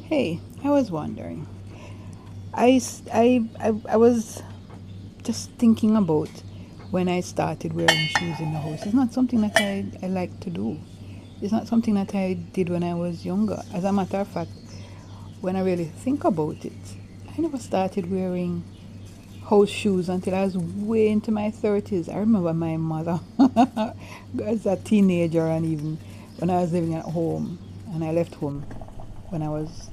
Hey, I was wondering. I was just thinking about when I started wearing shoes in the house. It's not something that I like to do. It's not something that I did when I was younger. As a matter of fact, when I really think about it, I never started wearing house shoes until I was way into my 30s. I remember my mother as a teenager, and even when I was living at home and I left home when I was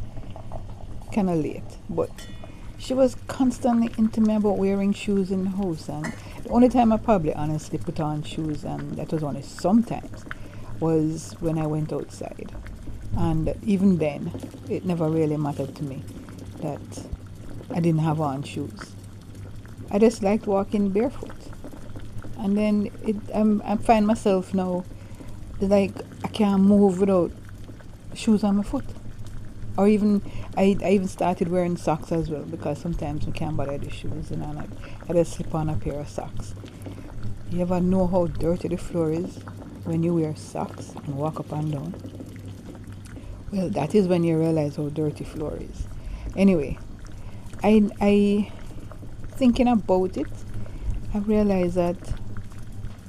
kind of late. But she was constantly into me about wearing shoes in the house. And the only time I probably honestly put on shoes, and that was only sometimes, was when I went outside. And even then, it never really mattered to me that I didn't have on shoes. I just liked walking barefoot. And then I find myself now like I can't move without shoes on my foot. Or even I even started wearing socks as well because sometimes we can't bother the shoes, and I just slip on a pair of socks. You ever know how dirty the floor is when you wear socks and walk up and down? Well, that is when you realize how dirty floor is. Anyway, I thinking about it, I realized that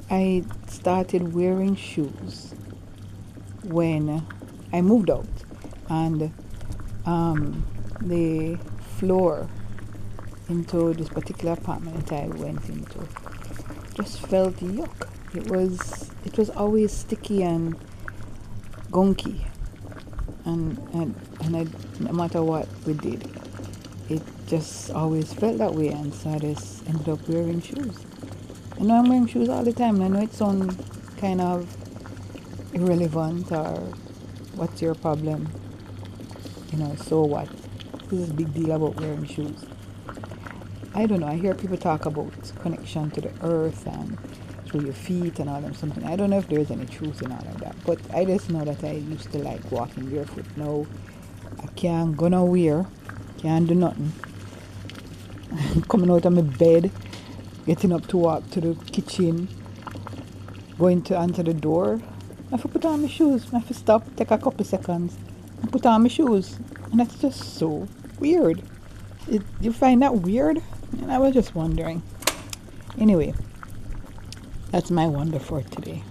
I started wearing shoes when I moved out, and the floor into this particular apartment I went into just felt yuck. It was always sticky and gunky, and no matter what we did, it just always felt that way, and so I just ended up wearing shoes. And now I'm wearing shoes all the time. And I know it sounds kind of irrelevant, or what's your problem? So what? This is a big deal about wearing shoes. I don't know. I hear people talk about connection to the earth and through your feet and all them something. I don't know if there's any truth in all of that, but I just know that I used to like walking barefoot. Now I can't go nowhere, can't do nothing. Coming out of my bed, getting up to walk to the kitchen, going to answer the door. I have to put on my shoes. I have to stop, take a couple seconds, and put on my shoes. And that's just so weird. You find that weird? And I was just wondering. Anyway, that's my wonder for today.